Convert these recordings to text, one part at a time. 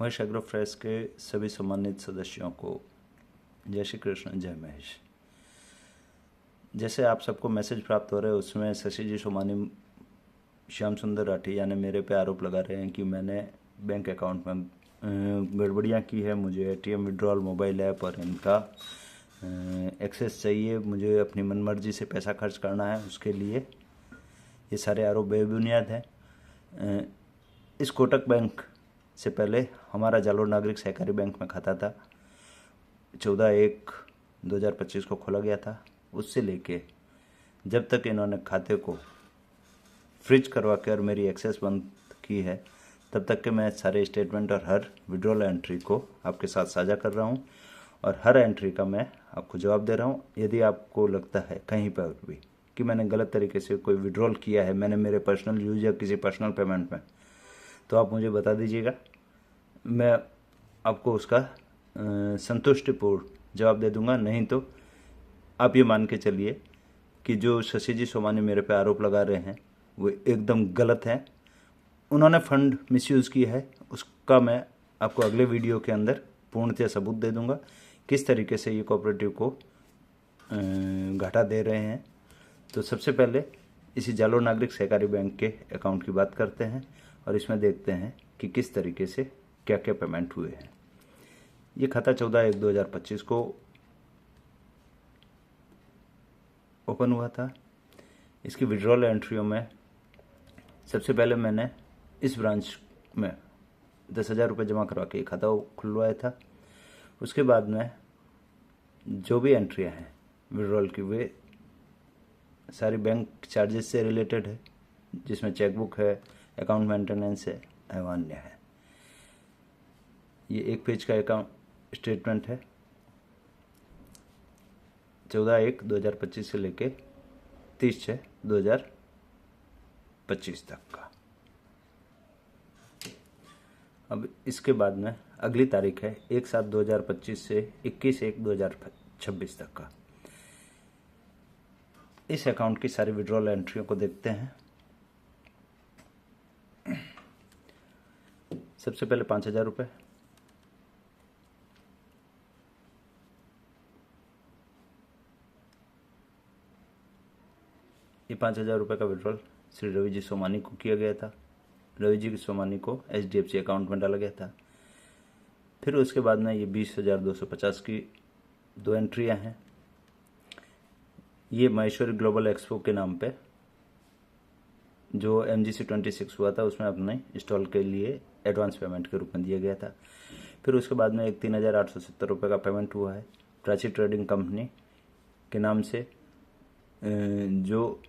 Mahesh agro fresh के सभी सम्मानित सदस्यों को जय श्री कृष्ण, जय महेश। जैसे आप सबको मैसेज प्राप्त हो रहे हैं उसमें शशि जी सोमानी, श्याम सुंदर राठी यानी मेरे पे आरोप लगा रहे हैं कि मैंने बैंक अकाउंट में गड़बड़ियाँ की है। मुझे एटीएम विड्रॉल मोबाइल ऐप और इनका एक्सेस चाहिए, मुझे अपनी मनमर्जी से पैसा खर्च करना है, उसके लिए ये सारे आरोप बेबुनियाद हैं। इस कोटक बैंक से पहले हमारा जालोर नागरिक सहकारी बैंक में खाता था, 14/1/2025 को खोला गया था। उससे लेके जब तक इन्होंने खाते को फ्रीज करवा कर मेरी एक्सेस बंद की है, तब तक के मैं सारे स्टेटमेंट और हर विड्रॉल एंट्री को आपके साथ साझा कर रहा हूँ और हर एंट्री का मैं आपको जवाब दे रहा हूँ। यदि आपको लगता है कहीं पर भी कि मैंने गलत तरीके से कोई विड्रॉल किया है, मैंने मेरे पर्सनल यूज या किसी पर्सनल पेमेंट में, तो आप मुझे बता दीजिएगा, मैं आपको उसका संतुष्टिपूर्ण जवाब दे दूंगा। नहीं तो आप ये मान के चलिए कि जो शशि जी सोमानी मेरे पे आरोप लगा रहे हैं वो एकदम गलत है। उन्होंने फंड मिसयूज़ किया है, उसका मैं आपको अगले वीडियो के अंदर पूर्णतः सबूत दे दूंगा किस तरीके से ये कोऑपरेटिव को घाटा दे रहे हैं। तो सबसे पहले इसी जालोर नागरिक सहकारी बैंक के अकाउंट की बात करते हैं और इसमें देखते हैं कि किस तरीके से क्या क्या पेमेंट हुए हैं। ये खाता 14/1/2025 को ओपन हुआ था। इसकी विड्रॉल एंट्रियों में सबसे पहले मैंने इस ब्रांच में 10,000 रुपये जमा करवा के खाता खुलवाया था। उसके बाद में जो भी एंट्रियां हैं विड्रॉल की, वे सारी बैंक चार्जेस से रिलेटेड है, जिसमें चेकबुक है, अकाउंट मेंटेनेंस है, अमान्य है। ये एक पेज का अकाउंट स्टेटमेंट है 14/1/2025 से लेके 30/6/2025 तक का। अब इसके बाद में अगली तारीख है 1/7/2025 से 21/1/2026 तक का। इस अकाउंट की सारी विड्रॉल एंट्रियों को देखते हैं। सबसे पहले 5,000 रुपये, ये 5,000 रुपये का विड्रॉल श्री रवि जी सोमानी को किया गया था। रवि जी सोमानी को HDFC अकाउंट में डाला गया था। फिर उसके बाद में ये 20,250 की 2 एंट्रियां हैं। ये महेश्वरी ग्लोबल एक्सपो के नाम पे जो MGC 26 हुआ था उसमें अपने स्टॉल के लिए एडवांस पेमेंट के रूप में दिया गया था। फिर उसके बाद में एक 3,870 रुपये का पेमेंट हुआ है प्राची ट्रेडिंग कंपनी के नाम से, जो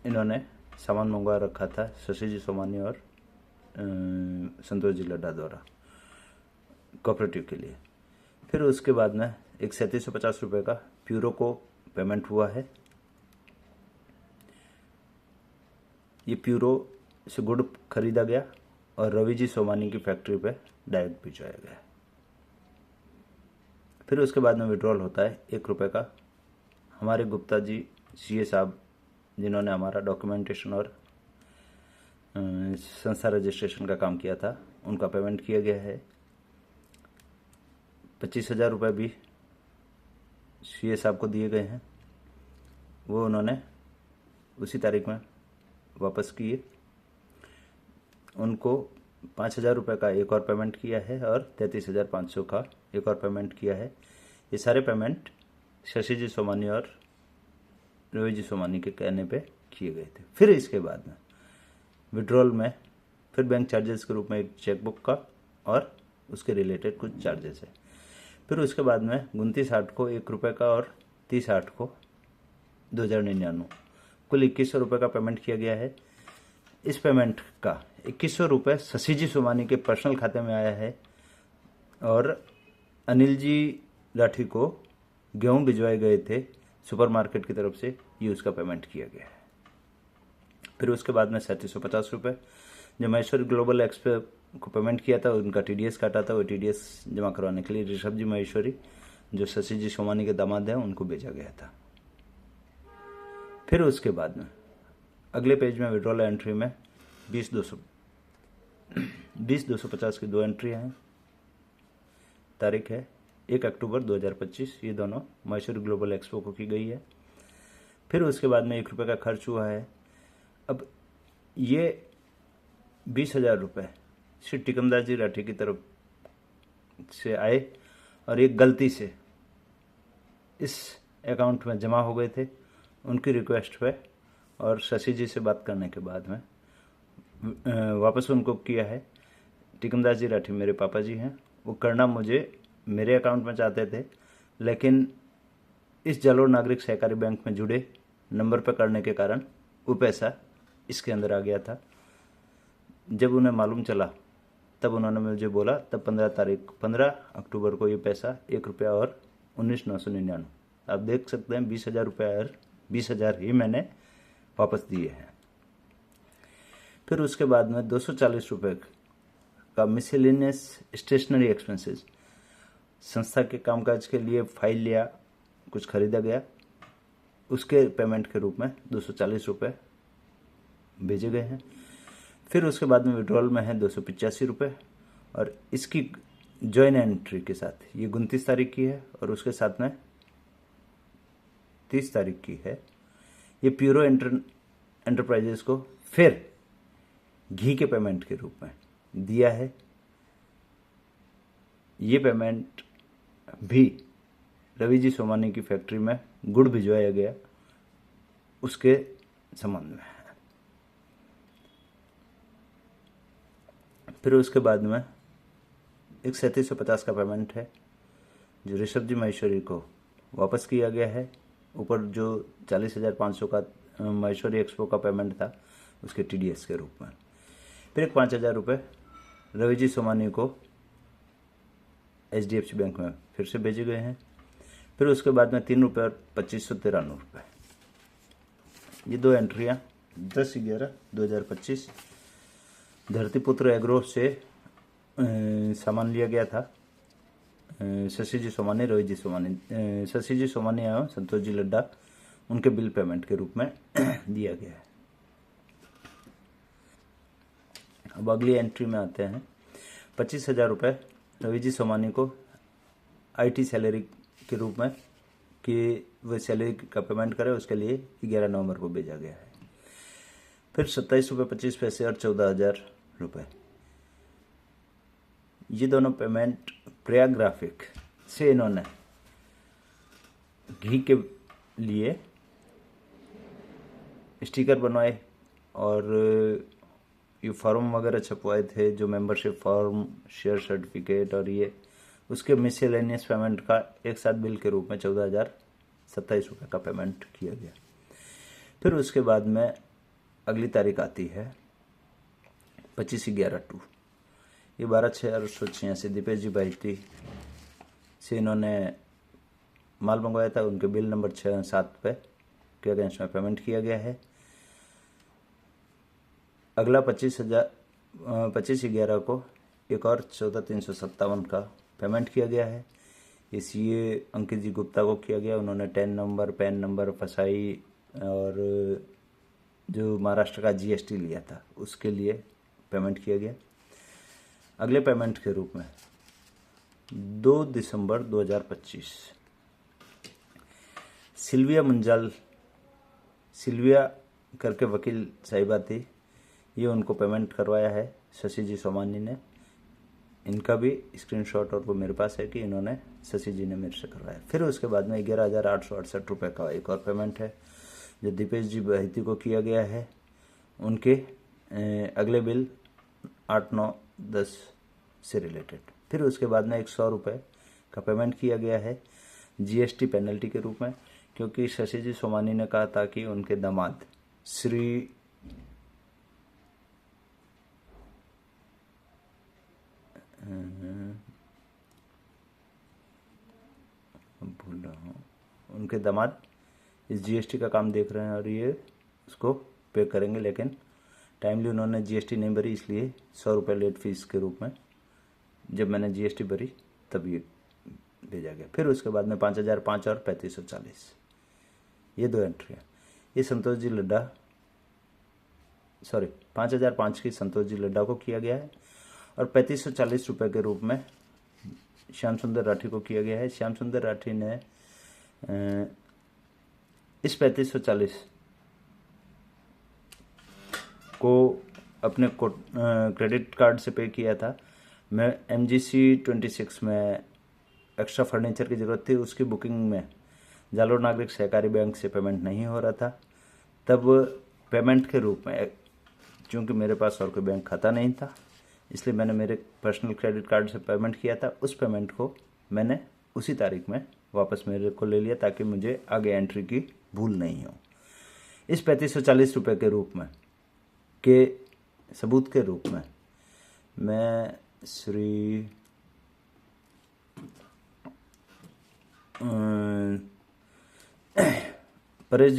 इन्होंने सामान मंगवा रखा था शशि जी सोमानी और संतोष जी लड्डा द्वारा कोऑपरेटिव के लिए। फिर उसके बाद में एक 3,750 रुपये का प्यूरो को पेमेंट हुआ है। ये प्यूरो से गुड़ खरीदा गया और रवि जी सोमानी की फैक्ट्री पे डायरेक्ट भिजवाया गया। फिर उसके बाद में विड्रॉल होता है 1 रुपये का। हमारे गुप्ता जी CA साहब, जिन्होंने हमारा डॉक्यूमेंटेशन और संस्था रजिस्ट्रेशन का काम किया था, उनका पेमेंट किया गया है। 25,000 रुपये भी CA साहब को दिए गए हैं, वो उन्होंने उसी तारीख में वापस किए। उनको 5,000 रुपये का एक और पेमेंट किया है और 33,500 का एक और पेमेंट किया है। ये सारे पेमेंट शशि जी सोमानी और रवि जी सोमानी के कहने पे किए गए थे। फिर इसके बाद में विड्रॉल में फिर बैंक चार्जेस के रूप में एक चेकबुक का और उसके रिलेटेड कुछ चार्जेस है। फिर उसके बाद में 29/8 को 1 रुपये का और 30/8 को 2,099, कुल 2,100 रुपये का पेमेंट किया गया है। इस पेमेंट का 2,100 रुपये शशि जी सोमानी के पर्सनल खाते में आया है और अनिल जी राठी को गेहूँ भिजवाए गए थे सुपरमार्केट की तरफ से, ये उसका पेमेंट किया गया है। फिर उसके बाद में 3,750 रुपये जो महेश्वरी ग्लोबल एक्सपो को पेमेंट किया था, उनका TDS काटा था, वो TDS जमा करवाने के लिए ऋषभ जी महेश्वरी, जो शशि जी सोमानी के दामाद हैं, उनको भेजा गया था। फिर उसके बाद में अगले पेज में विड्रॉल एंट्री में 20/250 की 2 एंट्रियाँ हैं। तारीख है 1 अक्टूबर 2025। ये दोनों मैसूर ग्लोबल एक्सपो को की गई है। फिर उसके बाद में 1 रुपये का खर्च हुआ है। अब ये 20,000 रुपये श्री टीकमदास जी राठी की तरफ से आए और एक गलती से इस अकाउंट में जमा हो गए थे उनकी रिक्वेस्ट पे, और शशि जी से बात करने के बाद में वापस उनको किया है। टीकमदास जी राठी मेरे पापा जी हैं, वो करना मुझे मेरे अकाउंट में चाहते थे, लेकिन इस जालोर नागरिक सहकारी बैंक में जुड़े नंबर पर करने के कारण वो पैसा इसके अंदर आ गया था। जब उन्हें मालूम चला तब उन्होंने मुझे बोला, तब 15 अक्टूबर को ये पैसा 1 रुपया और 19,999, आप देख सकते हैं 20,000 रुपये और 20,000 ही मैंने वापस दिए हैं। फिर उसके बाद में 240 रुपये का मिसलेनियस स्टेशनरी एक्सपेंसेस, संस्था के कामकाज के लिए फाइल या कुछ खरीदा गया, उसके पेमेंट के रूप में 240 रुपये भेजे गए हैं। फिर उसके बाद में विड्रॉल में है 285 रुपये, और इसकी जॉइन एंट्री के साथ ये 29 तारीख की है और उसके साथ में 30 तारीख की है। ये प्यूरो एंटरप्राइजेस को फिर घी के पेमेंट के रूप में दिया है। ये पेमेंट भी रवि जी सोमानी की फैक्ट्री में गुड़ भिजवाया गया उसके संबंध में है। फिर उसके बाद में एक 3750 का पेमेंट है जो ऋषभ जी महेश्वरी को वापस किया गया है। ऊपर जो 40,500 का महेश्वरी एक्सपो का पेमेंट था उसके TDS के रूप में। फिर एक 5,000 रुपये रवि जी सोमानी को HDFC बैंक में फिर से भेजे गए हैं। फिर उसके बाद में 3 रुपये और 2593 रुपये, ये 2 एंट्रियाँ 10/11/2025 धरतीपुत्र एग्रो से सामान लिया गया था। शशि जी सोमानी, रवि जी सोमानी, शशि जी सोमानी एवं संतोष जी लड्डा, उनके बिल पेमेंट के रूप में दिया गया है। अब अगली एंट्री में आते हैं। 25,000 रुपये रवि जी सोमानी को IT सैलरी के रूप में कि वह सैलरी का पेमेंट करे, उसके लिए 11 नवंबर को भेजा गया है। फिर 27 रुपये 25 पैसे और 14,000 रुपये, ये दोनों पेमेंट प्रयाग ग्राफिक से इन्होंने घी के लिए स्टिकर बनवाए और ये फॉर्म वगैरह छपवाए थे, जो मेंबरशिप फॉर्म, शेयर सर्टिफिकेट, और ये उसके मिसलेनियस पेमेंट का एक साथ बिल के रूप में 14,027 रुपये का पेमेंट किया गया। फिर उसके बाद में अगली तारीख आती है 25/11/2, ये 12/6/886 दीपेश जी बाइटी से इन्होंने माल मंगवाया था, उनके बिल नंबर 6-7 पे के अगेंस्ट में पेमेंट किया गया है। अगला 25/11 को एक और 14,357 का पेमेंट किया गया है। ये CA अंकित जी गुप्ता को किया गया, उन्होंने 10 नंबर, पैन नंबर फसाई और जो महाराष्ट्र का GST लिया था उसके लिए पेमेंट किया गया। अगले पेमेंट के रूप में 2 दिसंबर 2025 सिल्विया करके वकील साहिबा थी, ये उनको पेमेंट करवाया है शशि जी सोमानी ने। इनका भी स्क्रीनशॉट और वो मेरे पास है कि इन्होंने शशि जी ने मेरे से करवाया। फिर उसके बाद में 11,868 रुपये का एक और पेमेंट है जो दीपेश जी बहती को किया गया है। उनके अगले बिल 8-9-10 से रिलेटेड। फिर उसके बाद में 100 रुपये का पेमेंट किया गया है GST पेनल्टी के रूप में, क्योंकि शशि जी सोमानी ने कहा था कि उनके दामाद श्री भूल रहा हूँ, उनके दामाद इस GST का काम देख रहे हैं और ये उसको पे करेंगे, लेकिन टाइमली उन्होंने GST नहीं भरी, इसलिए 100 रुपये लेट फीस के रूप में जब मैंने GST भरी तब ये भेजा गया। फिर उसके बाद में 5,005 और 3,540, ये 2 एंट्रियाँ। ये संतोष जी लड्डा 5,005 की संतोष जी लड्डा को किया गया है और 3540 रुपये के रूप में श्याम सुंदर राठी को किया गया है। श्याम सुंदर राठी ने इस 3540 को अपने क्रेडिट कार्ड से पे किया था। मैं MGC 26 में एक्स्ट्रा फर्नीचर की ज़रूरत थी, उसकी बुकिंग में जालोर नागरिक सहकारी बैंक से पेमेंट नहीं हो रहा था। तब पेमेंट के रूप में, चूँकि मेरे पास और कोई बैंक खाता नहीं था, इसलिए मैंने मेरे पर्सनल क्रेडिट कार्ड से पेमेंट किया था। उस पेमेंट को मैंने उसी तारीख में वापस मेरे को ले लिया ताकि मुझे आगे एंट्री की भूल नहीं हो। इस 3540 रुपये के रूप में के सबूत के रूप में मैं श्री परेश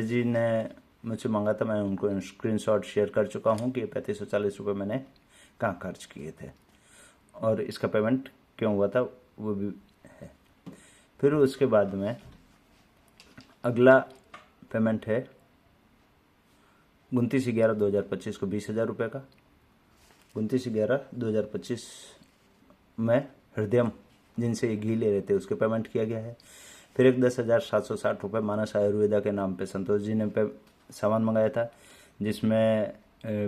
जी ने मुझसे मांगा था, मैं उनको स्क्रीनशॉट शेयर कर चुका हूँ कि 3540 रुपये मैंने कहाँ खर्च किए थे और इसका पेमेंट क्यों हुआ था वो भी है। फिर उसके बाद में अगला पेमेंट है 29/11/2025 को 20,000 रुपये का। 29/11/2025 में हृदयम जिनसे ये घी ले रहे थे उसके पेमेंट किया गया है। फिर एक 10,760 रुपये मानस आयुर्वेदा के नाम पे संतोष जी ने सामान मंगाया था, जिसमें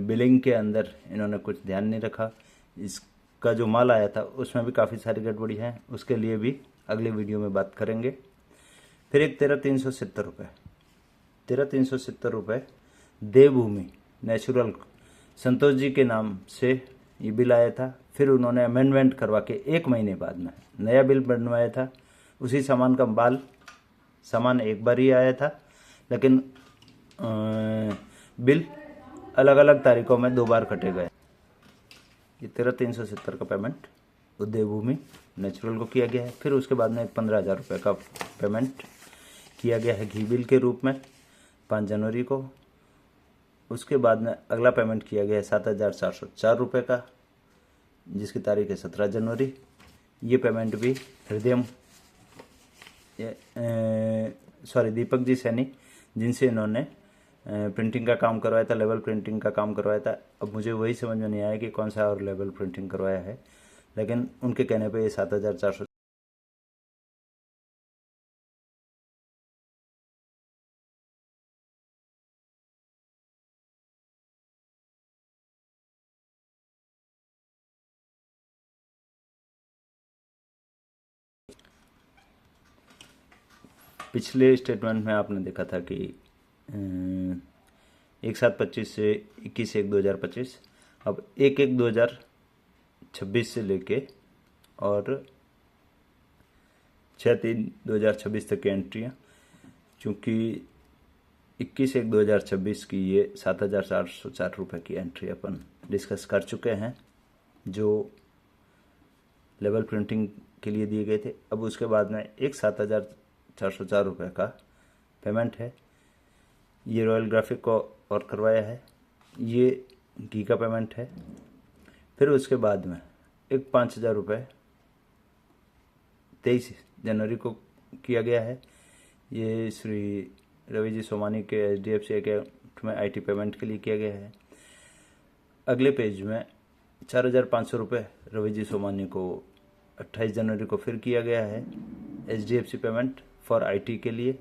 बिलिंग के अंदर इन्होंने कुछ ध्यान नहीं रखा। इसका जो माल आया था उसमें भी काफ़ी सारी गड़बड़ी है, उसके लिए भी अगली वीडियो में बात करेंगे। फिर एक 13,370 रुपये देवभूमि नेचुरल संतोष जी के नाम से ये बिल आया था। फिर उन्होंने अमेंडमेंट करवा के 1 महीने बाद में नया बिल बनवाया था। उसी सामान का सामान एक बार ही आया था, लेकिन बिल अलग अलग तारीखों में 2 बार कटे गए। ये 13,370 का पेमेंट देवभूमि नेचुरल को किया गया है। फिर उसके बाद में 15,000 रुपये का पेमेंट किया गया है घी बिल के रूप में 5 जनवरी को। उसके बाद में अगला पेमेंट किया गया है 7,404 रुपये का, जिसकी तारीख है 17 जनवरी। ये पेमेंट भी दीपक जी सैनी, जिनसे इन्होंने प्रिंटिंग का काम करवाया था, लेवल प्रिंटिंग का काम करवाया था। अब मुझे वही समझ में नहीं आया कि कौन सा और लेवल प्रिंटिंग करवाया है, लेकिन उनके कहने पे ये 7,400 पिछले स्टेटमेंट में आपने देखा था कि 1/7/25 से 21/1/2025, अब 1/1/2026 से लेके और 6/3/2026 तक की एंट्रियाँ। चूँकि 21/1/2026 की ये 7,404 रुपये की एंट्री अपन डिस्कस कर चुके हैं, जो लेवल प्रिंटिंग के लिए दिए गए थे। अब उसके बाद में एक 7,404 रुपये का पेमेंट है, ये रॉयल ग्राफिक को और करवाया है, ये घी का पेमेंट है। फिर उसके बाद में एक 5,000 रुपये 23 जनवरी को किया गया है, ये श्री रवि जी सोमानी के HDFC अकाउंट में IT पेमेंट के लिए किया गया है। अगले पेज में 4,500 रुपये रवि जी सोमानी को 28 जनवरी को फिर किया गया है HDFC पेमेंट फॉर IT के लिए।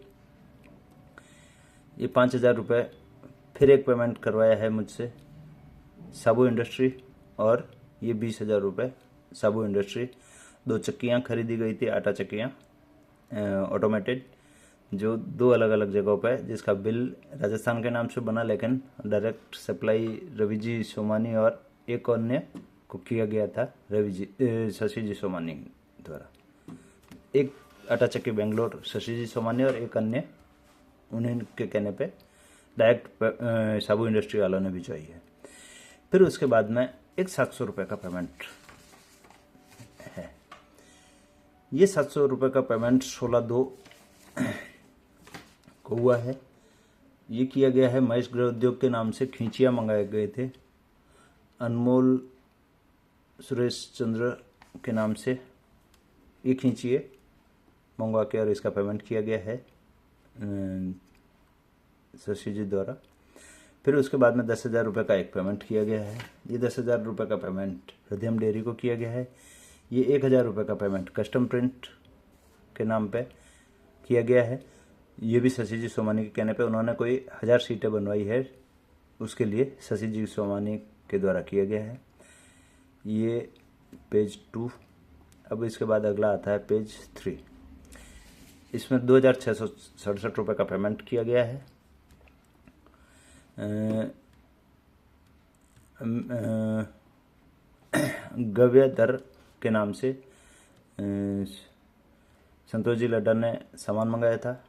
ये 5,000 रुपये फिर एक पेमेंट करवाया है मुझसे साबू इंडस्ट्री, और ये 20,000 रुपये साबू इंडस्ट्री 2 चक्कियाँ खरीदी गई थी, आटा चक्कियाँ ऑटोमेटेड, जो 2 अलग अलग जगहों पे, जिसका बिल राजस्थान के नाम से बना, लेकिन डायरेक्ट सप्लाई रवि जी सोमानी और एक अन्य को किया गया था शशि जी सोमानी द्वारा। एक आटा चक्की बेंगलोर शशि जी सोमानी और एक अन्य उन्हीं के कहने पे डायरेक्ट साबू इंडस्ट्री वालों ने भिजवाई है। फिर उसके बाद में एक 700 रुपये का पेमेंट है। ये 700 रुपये का पेमेंट 16/2 को हुआ है। ये किया गया है महेश गृह उद्योग के नाम से खींचियाँ मंगाए गए थे, अनमोल सुरेश चंद्र के नाम से ये खींचिए मंगवा के, और इसका पेमेंट किया गया है शशि जी द्वारा। फिर उसके बाद में 10,000 रुपये का एक पेमेंट किया गया है। ये 10,000 रुपये का पेमेंट हृदयम डेयरी को किया गया है। ये 1,000 रुपये का पेमेंट कस्टम प्रिंट के नाम पे किया गया है। ये भी शशि जी सोमानी के कहने पे उन्होंने कोई 1000 सीटें बनवाई है, उसके लिए शशि जी सोमानी के द्वारा किया गया है। ये पेज 2। अब इसके बाद अगला आता है पेज 3। इसमें 2,667 रुपये का पेमेंट किया गया है। गव्यधर के नाम से संतोष जी लड्डा ने सामान मंगाया था।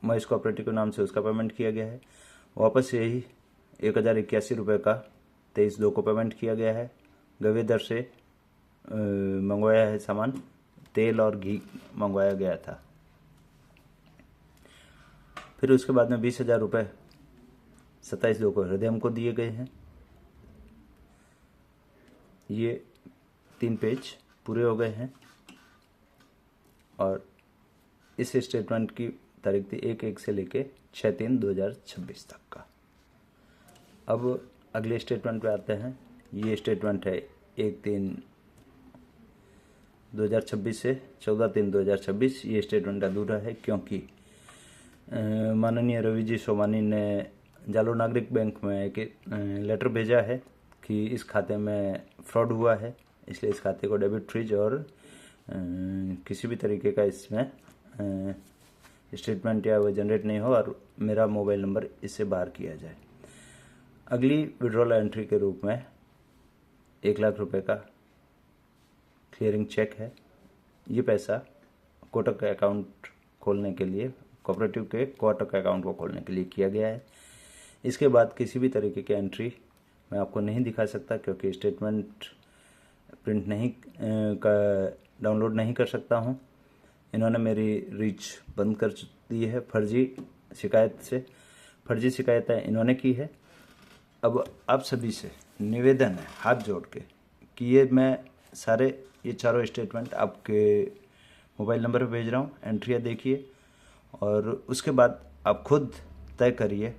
महेश कोऑपरेटिव के नाम से उसका पेमेंट किया गया है। वापस यही 1,081 रुपये का 23/2 को पेमेंट किया गया है। गव्यधर से मंगवाया है सामान, तेल और घी मंगवाया गया था। फिर उसके बाद में 20,000 रुपये 27/2 को हृदयम को दिए गए हैं। ये 3 पेज पूरे हो गए हैं और इस स्टेटमेंट की तारीख थी 1/1 से लेके 6/3/2026 तक का। अब अगले स्टेटमेंट पे आते हैं। ये स्टेटमेंट है 1/3/2026 से 14/3/2026। ये स्टेटमेंट अधूरा है क्योंकि माननीय रवि जी सोमानी ने जालोर नागरिक बैंक में एक लेटर भेजा है कि इस खाते में फ्रॉड हुआ है, इसलिए इस खाते को डेबिट फ्रीज और किसी भी तरीके का इसमें स्टेटमेंट या वो जनरेट नहीं हो और मेरा मोबाइल नंबर इससे बाहर किया जाए। अगली विड्रॉल एंट्री के रूप में 1 लाख रुपए का क्लियरिंग चेक है। ये पैसा कोटक का अकाउंट खोलने के लिए, कोऑपरेटिव के कोटक अकाउंट को खोलने के लिए किया गया है। इसके बाद किसी भी तरीके की एंट्री मैं आपको नहीं दिखा सकता क्योंकि स्टेटमेंट प्रिंट नहीं डाउनलोड नहीं कर सकता हूँ। इन्होंने मेरी रीच बंद कर दी है फर्जी शिकायतें इन्होंने की है। अब आप सभी से निवेदन है हाथ जोड़ के कि ये चारों स्टेटमेंट आपके मोबाइल नंबर पे भेज रहा हूँ। एंट्रियाँ देखिए और उसके बाद आप खुद तय करिए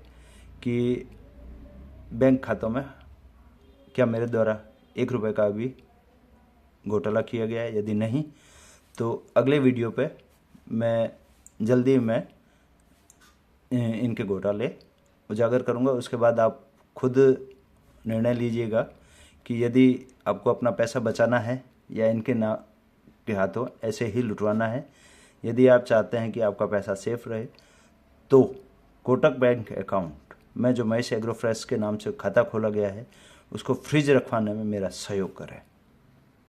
कि बैंक खातों में क्या मेरे द्वारा 1 रुपये का भी घोटाला किया गया है। यदि नहीं तो अगले वीडियो पे मैं जल्दी इनके घोटाले उजागर करूंगा। उसके बाद आप खुद निर्णय लीजिएगा कि यदि आपको अपना पैसा बचाना है या इनके के हाथों ऐसे ही लुटवाना है। यदि आप चाहते हैं कि आपका पैसा सेफ रहे तो कोटक बैंक अकाउंट में जो महेश एग्रो फ्रेश के नाम से खाता खोला गया है उसको फ्रीज रखवाने में मेरा सहयोग करें।